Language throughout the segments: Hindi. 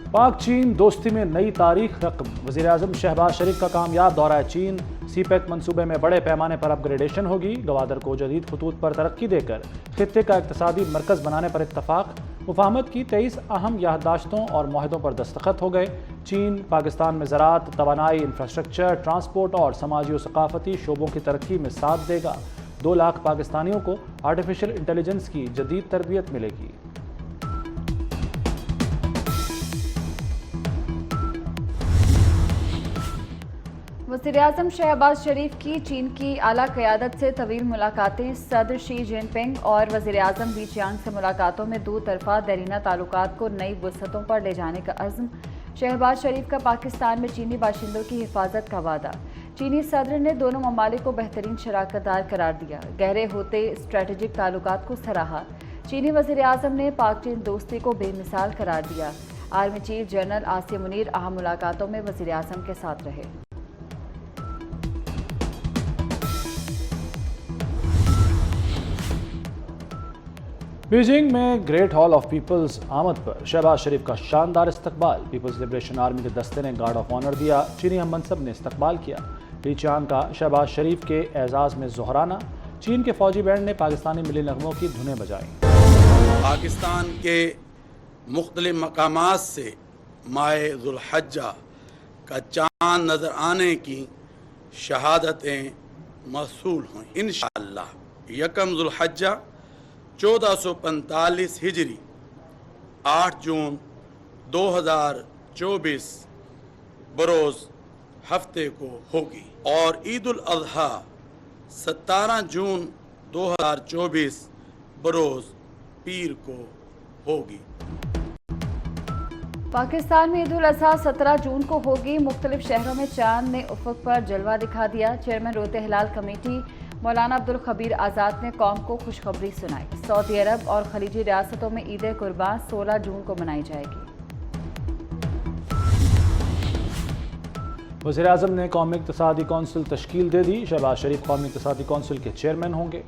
पाक चीन दोस्ती में नई तारीख रकम। वज़ीर-ए-आज़म शहबाज शरीफ का कामयाब दौरा चीन। सीपेक मंसूबे में बड़े पैमाने पर अपग्रेडेशन होगी। गवादर को जदीद खतूत पर तरक्की देकर खित्ते का इक़्तिसादी मरकज़ बनाने पर इत्तफाक। मुफाहमत की 23 अहम याददाश्तों और मुआहदों पर दस्तखत हो गए। चीन पाकिस्तान में ज़राअत, तवानाई, इंफ्रास्ट्रक्चर, ट्रांसपोर्ट और समाजी और सकाफती शोबों की तरक्की में साथ देगा। 2 लाख पाकिस्तानियों को आर्टिफिशियल इंटेलिजेंस की जदीद तरबियत मिलेगी। वज़ीर-ए-आज़म शहबाज शरीफ की चीन की आला क़यादत से तवील मुलाकातें। सदर शी जिनपिंग और वज़ीर-ए-आज़म ली चियांग से मुलाकातों में 2 तरफ़ा देरीना ताल्लुकात को नई वसअतों पर ले जाने का अज़्म। शहबाज शरीफ का पाकिस्तान में चीनी बाशिंदों की हिफाजत का वादा। चीनी सदर ने दोनों ममालिक को बेहतरीन शराकतदार करार दिया। गहरे होते स्ट्रेटेजिक ताल्लुकात को सराहा। चीनी वज़ीर-ए-आज़म ने पाक चीन दोस्ती को बेमिसाल करार दिया। Army chief general Asim Munir अहम मुलाकातों में वज़ीर-ए-आज़म के साथ रहे। बीजिंग में ग्रेट हॉल ऑफ पीपल्स आमद पर शहबाज शरीफ का शानदार इस्तकबाल। पीपल्स लिबरेशन आर्मी के दस्ते ने गार्ड ऑफ ऑनर दिया। चीनी हम मनसब ने इस्तकबाल किया। ली चियांग का शहबाज शरीफ के एजाज़ में जोहराना। चीन के फौजी बैंड ने पाकिस्तानी मिली नगमों की धुनें बजाईं। पाकिस्तान के मुख्तलिफ मकामात से माह ज़ुल्हज्जा का चाँद नज़र आने की शहादतें मौसूल हों इंशाअल्लाह। यकम ज़ुल्हज्जा 1445 हिजरी 8 जून 2024 बरोज़ हफ्ते को होगी और ईद उल अज़हा 17 जून 2024 बरोज़ पीर को होगी। पाकिस्तान में ईद उल अज़हा 17 जून को होगी। मुख्तलिफ शहरों में चांद ने उफ़क़ पर जलवा दिखा दिया। चेयरमैन रोते हिलाल कमेटी मौलाना अब्दुल खबीर आज़ाद ने कौम को खुशखबरी सुनाई। सऊदी अरब और खलीजी रियासतों में ईद कुर्बान 16 जून को मनाई जाएगी। वज़ीर-ए-आज़म ने कौमी इक़्तिसादी कौंसिल तश्कील दे दी। शहबाज शरीफ कौमी इक़्तिसादी कौंसिल के चेयरमैन होंगे।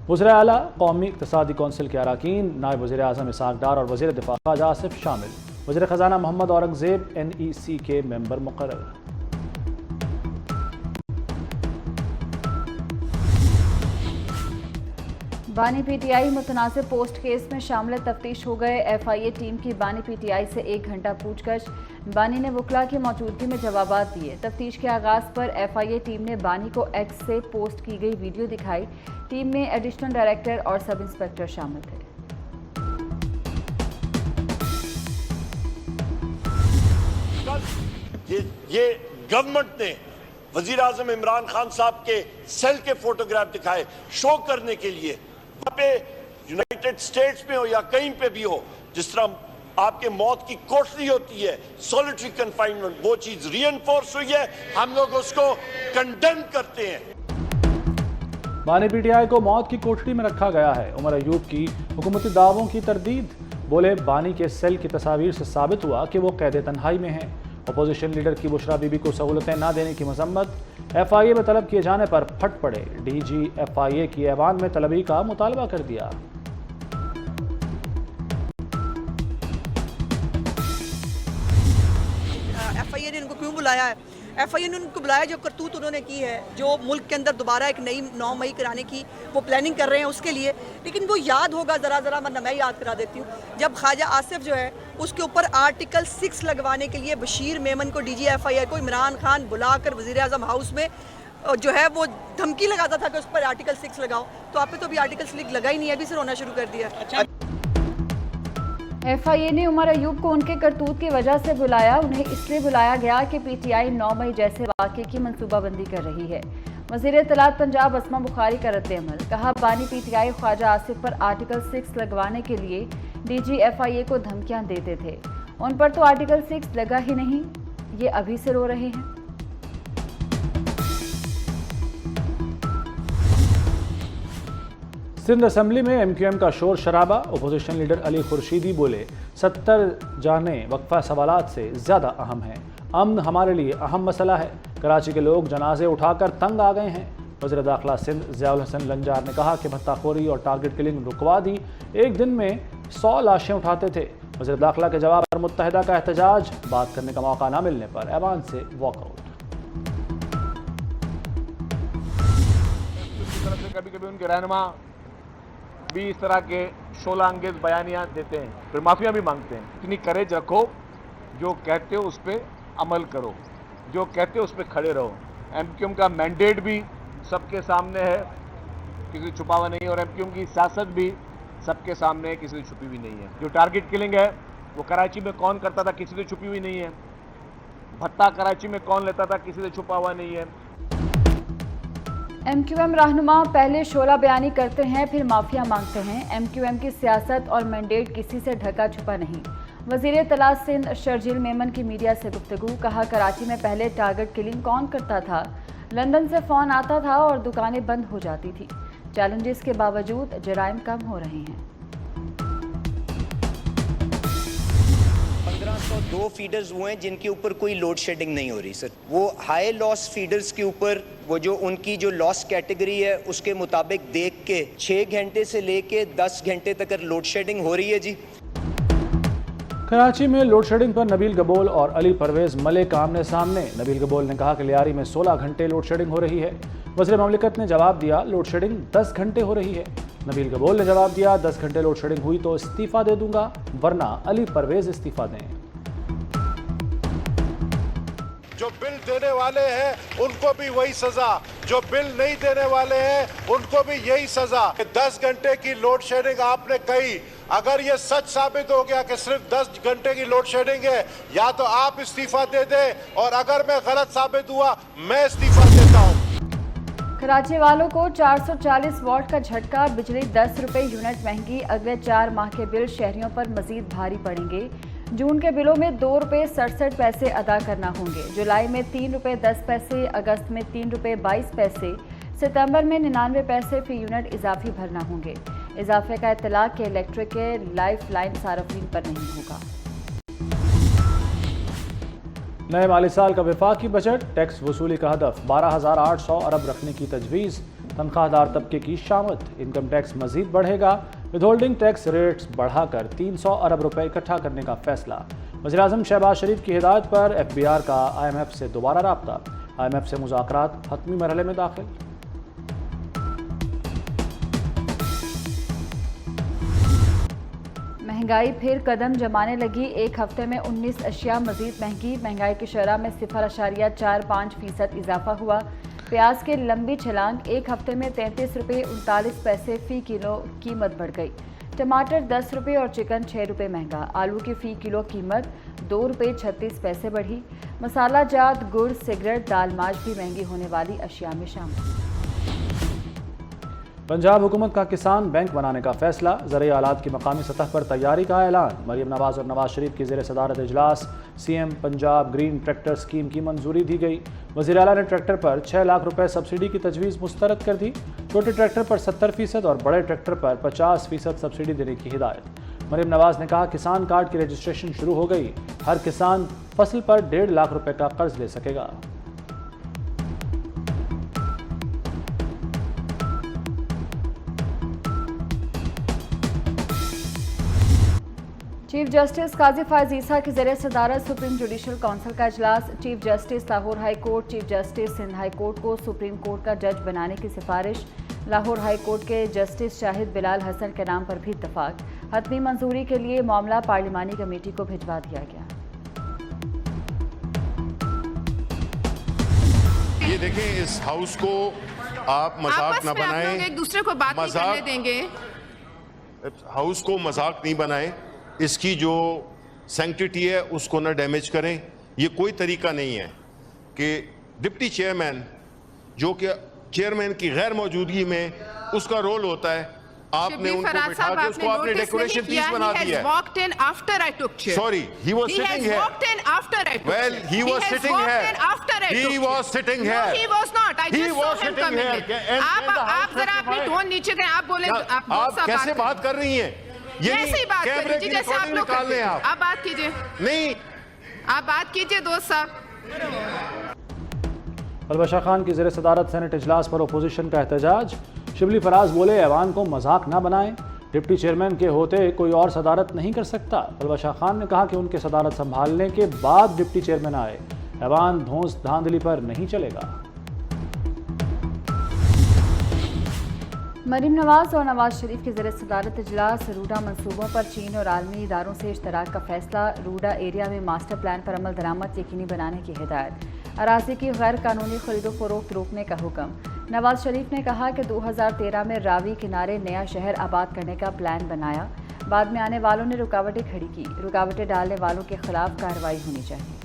वज़ीर आला कौमी इक़्तिसादी कौंसिल के अरकान नायब वज़ीर-ए-आज़म इसहाक़ डार और वज़ीर दिफ़ा ख़ाजा आसिफ शामिल। वज़ीर ख़ज़ाना मोहम्मद औरंगज़ेब NEC के मेंबर मुक़र्रर। बानी PTI मुतनाज़िर पोस्ट केस में शामिल तफ्तीश हो गए। FIA टीम की बानी PTI से 1 घंटा पूछगछ। बानी ने वकला की मौजूदगी में जवाबात दिए। तफ्तीश के आगाज़ पर FIA टीम ने बानी को X से पोस्ट की गई वीडियो दिखाई। टीम में एडिशनल डायरेक्टर और सब इंस्पेक्टर शामिल थे। ये गवर्नमेंट ने वजीर आजम इमरान खान साहब के सेल के फोटोग्राफ दिखाए शो करने के लिए। वहाँ पे यूनाइटेड स्टेट्स में हो या कहीं पे भी हो, जिस तरह आपके मौत की कोठरी होती है, सॉलिटरी कन्फाइनमेंट, वो चीज रीइंफोर्स हुई है। हम लोग उसको कंडेम करते हैं। बानी PTI को मौत की कोठरी में रखा गया है। उमर अयूब की हुकूमती दावों की तरदीद। बोले बानी के सेल की तस्वीर से साबित हुआ कि वो कैद तन्हाई में हैं। अपोजिशन लीडर की बुशरा बीबी को सहूलतें न देने की मजम्मत। FIA में तलब किए जाने पर फट पड़े। DG FIA की ऐवान में तलबी का मुतालबा कर दिया। FIA ने उनको क्यों बुलाया है? FIA ने उनको बुलाया जो करतूत उन्होंने की है, जो मुल्क के अंदर दोबारा एक नई 9 मई कराने की वो प्लानिंग कर रहे हैं उसके लिए। लेकिन वो याद होगा, ज़रा मैं याद करा देती हूँ, जब ख्वाजा आसिफ जो है उसके ऊपर आर्टिकल 6 लगवाने के लिए बशीर मेमन को DG FIA को इमरान खान बुलाकर वज़ीर-ए-आज़म हाउस में जो है वो धमकी लगाता था कि उस पर आर्टिकल 6 लगाओ। तो आप पे तो अभी आर्टिकल 6 लगा ही नहीं है, अभी से होना शुरू कर दिया। अच्छा। FIA ने उमर अयूब को उनके करतूत की वजह से बुलाया। उन्हें इसलिए बुलाया गया कि PTI 9 मई जैसे वाक़े की मनसूबाबंदी कर रही है। वज़ीर इत्तलात पंजाब अस्मा बुखारी का रद्द-ए-अमल। कहा, बानी PTI ख्वाजा आसिफ पर आर्टिकल 6 लगवाने के लिए DG FIA को धमकियां देते थे। उन पर तो आर्टिकल 6 लगा ही नहीं, ये अभी से रो रहे हैं। सिंध असम्बली में MQM का शोर शराबा। अपोजिशन लीडर अली खुर्शीदी बोले, 70 जानें वक्फा सवालात से ज़्यादा अहम हैं। अमन हमारे लिए अहम मसला है। कराची के लोग जनाजे उठाकर तंग आ गए हैं। वज़ीर दाखिला सिंध ज़ियाउल हसन लंजार ने कहा कि भत्ताखोरी और टारगेट किलिंग रुकवा दी। एक दिन में 100 लाशें उठाते थे। वज़ीर दाखिला के जवाब पर मुत्तहिदा का एहतजाज, बात करने का मौका न मिलने पर ऐवान से वॉकआउट। कभी कभी उनके रहनुमा भी इस तरह के शोला अंगेज बयानियां देते हैं, फिर माफिया भी मांगते हैं। इतनी करेज रखो, जो कहते हो उस पर अमल करो, जो कहते हो उस पर खड़े रहो। एमक्यूएम का मैंडेट भी सबके सामने है, किसी छुपावा नहीं है, और एमक्यूएम की सियासत भी सबके सामने है, किसी से छुपी हुई नहीं है। जो टारगेट किलिंग है वो कराची में कौन करता था, किसी से छुपी हुई नहीं है। भत्ता कराची में कौन लेता था, किसी से छुपा हुआ नहीं है। एमक्यूएम रहनुमा पहले शोला बयानी करते हैं, फिर माफिया मांगते हैं। एमक्यूएम की सियासत और मैंडेट किसी से ढका छुपा नहीं। वजीर इत्तलात सिंध शर्जील मेमन की मीडिया से गुफ्तगू, कहा कराची में पहले टारगेट किलिंग कौन करता था, लंदन से फ़ोन आता था और दुकानें बंद हो जाती थी। चैलेंजेस के बावजूद जराइम कम हो रहे हैं। 1502 फीडर्स वो हैं जिनके ऊपर कोई लोड शेडिंग नहीं हो रही सर। वो हाई लॉस फीडर्स के ऊपर वो जो उनकी जो लॉस कैटेगरी है उसके मुताबिक देख के 6 घंटे से लेके 10 घंटे तक लोड शेडिंग हो रही है जी। कराची में लोड शेडिंग पर नबील गबोल और अली परवेज मलिक आमने सामने। नबील गबोल ने कहा कि लियारी में 16 घंटे लोड शेडिंग हो रही है। वज़ीर ममलिकत ने जवाब दिया, लोड शेडिंग 10 घंटे हो रही है। नबील गबोल ने जवाब दिया, 10 घंटे लोड शेडिंग हुई तो इस्तीफा दे दूंगा, वरना अली परवेज इस्तीफा दें। जो बिल देने वाले हैं उनको भी वही सजा, जो बिल नहीं देने वाले हैं उनको भी यही सजा। 10 घंटे की लोड शेडिंग आपने कही, अगर ये सच साबित हो गया कि सिर्फ 10 घंटे की लोड शेडिंग है, या तो आप इस्तीफा दे दें, और अगर मैं गलत साबित हुआ मैं इस्तीफा देता हूँ। कराची वालों को 440 वॉट का झटका, बिजली 10 रुपए यूनिट महंगी। अगले 4 माह के बिल शहरियों पर मजीद भारी पड़ेंगे। जून के बिलों में 2 रुपये 67 पैसे अदा करना होंगे। जुलाई में 3 रुपये 10 पैसे, अगस्त में 3 रुपये 22 पैसे, सितंबर में 99 पैसे फी यूनिट इजाफी भरना होंगे। इजाफे का इत्तलाक के इलेक्ट्रिक के लाइफ लाइन सार्फिन पर नहीं होगा। नए माली साल का वफाकी बजट, टैक्स वसूली का हदफ 12,800 अरब रखने की तजवीज़। तनख्वाहदार तबके की शामत, इनकम टैक्स मजीद बढ़ेगा। विदहोल्डिंग टैक्स रेट्स बढ़ाकर 300 अरब रुपए इकट्ठा करने का फैसला। वज़ीर आज़म शहबाज शरीफ की हिदायत पर FBR का IMF से दोबारा राब्ता। IMF से मुज़ाकरात हतमी मरहले में दाखिल। महंगाई फिर कदम जमाने लगी। एक हफ्ते में 19 अशिया मजीद महंगी। महंगाई की शरह में 0.45% इजाफा हुआ। प्याज के लंबी छलांग, एक हफ्ते में 33 रुपये 39 पैसे फी किलो कीमत बढ़ गई। टमाटर 10 रुपये और चिकन 6 रुपये महंगा। आलू की फ़ी किलो कीमत 2 रुपये 36 पैसे बढ़ी। मसाला जात, गुड़, सिगरेट, दाल, माश भी महंगी होने वाली अशिया में शामिल। पंजाब हुकूमत का किसान बैंक बनाने का फैसला। ज़रूरी आलात की मकामी सतह पर तैयारी का ऐलान। मरीम नवाज और नवाज शरीफ की ज़ेर सदारत इजलास। CM Punjab green tractor scheme की मंजूरी दी गई। वज़ीर आला ने ट्रैक्टर पर 6 लाख रुपए सब्सिडी की तजवीज़ मुस्तरद कर दी। छोटे ट्रैक्टर पर 70% और बड़े ट्रैक्टर पर 50% सब्सिडी देने की हिदायत। मरीम नवाज ने कहा, किसान कार्ड की रजिस्ट्रेशन शुरू हो गई। हर किसान फसल पर 1.5 लाख रुपए का कर्ज ले सकेगा। चीफ जस्टिस काजी फायज ईसा की ज़रिए सदारत सुप्रीम जुडिशल काउंसिल का इजलास। Chief justice Lahore high court, chief justice Sindh high court को सुप्रीम कोर्ट का जज बनाने की सिफारिश। लाहौर हाई कोर्ट के जस्टिस शाहिद बिलाल हसन के नाम पर भी इत्तफाक। हतमी मंजूरी के लिए मामला पार्लिमानी कमेटी को भिजवा दिया गया। ये देखें, इस हाउस को आप मजाक न बनाएं, एक दूसरे को बात नहीं करने देंगे। हाउस को मजाक नहीं बनाएं, इसकी जो सैंक्टिटी है उसको ना डैमेज करें। ये कोई तरीका नहीं है कि डिप्टी चेयरमैन, जो कि चेयरमैन की गैर मौजूदगी में उसका रोल होता है, आपने उनको बिठा के उसको आपने डेकोरेशन पीस बना दिया है। Sorry, he was sitting here. Well, he was sitting here. He was sitting here. No, he was not. I just saw him coming in. आप जरा अपनी टोन नीचे करें। आप बोले, आप कैसे बात कर रही हैं? ऐसी बात कर लीजिए जैसे आप लोग करते हैं। आप बात कीजिए। नहीं, आप बात कीजिए दोस्त साहब। अलबशा खान की ज़ेर सदारत सेनेट इजलास पर अपोजिशन का एहतजाज। शिबली फराज बोले, ऐवान को मजाक ना बनाएं। डिप्टी चेयरमैन के होते कोई और सदारत नहीं कर सकता। तलबा शाह खान ने कहा कि उनके सदारत संभालने के बाद डिप्टी चेयरमैन आए, ऐवान धौंस धांधली पर नहीं चलेगा। मरीम नवाज और नवाज शरीफ के ज़रिए सदारत इजलास, रूडा मंसूबों पर चीन और आलमी इदारों से इश्तराक का फैसला, रूडा एरिया में मास्टर प्लान पर अमल दरामद यकीनी बनाने की हिदायत, अराजी की गैर कानूनी खरीदो फरोख्त रोकने का हुक्म। नवाज शरीफ ने कहा कि 2013 में रावी किनारे नया शहर आबाद करने का प्लान बनाया, बाद में आने वालों ने रुकावटें खड़ी की, रुकावटें डालने वालों के खिलाफ कार्रवाई होनी चाहिए।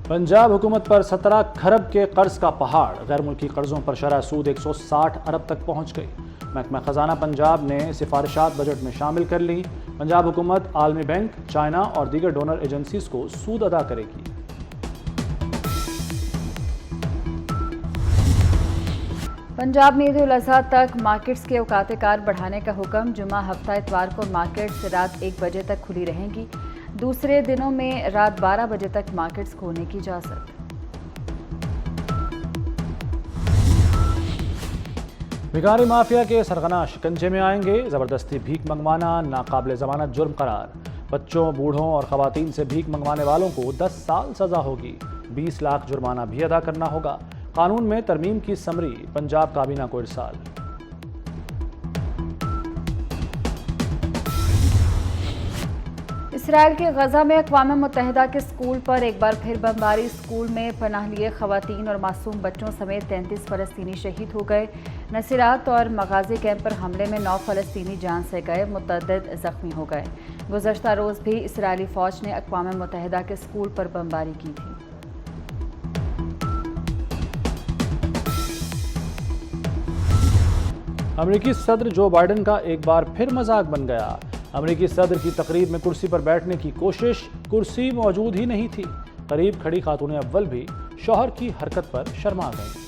पंजाब हुकूमत पर 17 खरब के कर्ज का पहाड़, गैर मुल्की कर्जों पर शरह सूद 160 अरब तक पहुंच गई। महकमा खजाना पंजाब ने सिफारिशात बजट में शामिल कर ली। पंजाब हुकूमत आलमी बैंक, चाइना और दीगर डोनर एजेंसीज को सूद अदा करेगी। पंजाब में ईद उल अज़हा तक मार्केट्स के औकात कार बढ़ाने का हुक्म, जुमा हफ्ता इतवार को मार्केट्स रात 1 बजे तक खुली रहेंगी, दूसरे दिनों में रात 12 बजे तक मार्केट्स खोलने की इजाज़त। भिखारी माफिया के सरगना शिकंजे में आएंगे, ज़बरदस्ती भीख मंगवाना नाकाबिल ज़मानत जुर्म करार। बच्चों, बूढ़ों और ख़वातीन से भीख मंगवाने वालों को 10 साल सज़ा होगी, 20 लाख जुर्माना भी अदा करना होगा। कानून में तरमीम की समरी पंजाब काबीना को इरसाल। इसराइल के गजा में अक़वाम मुत्तहिदा के स्कूल पर एक बार फिर बमबारी, स्कूल में पनाह लिए ख़वातीन और मासूम बच्चों समेत 33 फ़लस्तीनी शहीद हो गए। नसीरात और मगाज़ी कैंप पर हमले में 9 फ़लस्तीनी जान से गए, मुतअद्दिद ज़ख्मी हो गए। गुज़श्ता रोज़ भी इसराइली फ़ौज ने अक़वाम मुत्तहिदा के स्कूल पर बमबारी की थी। अमेरिकी सदर जो बाइडन का एक बार फिर मजाक बन गया। अमेरिकी सदर की तकरीब में कुर्सी पर बैठने की कोशिश, कुर्सी मौजूद ही नहीं थी। करीब खड़ी खातून अव्वल भी शौहर की हरकत पर शर्मा गई।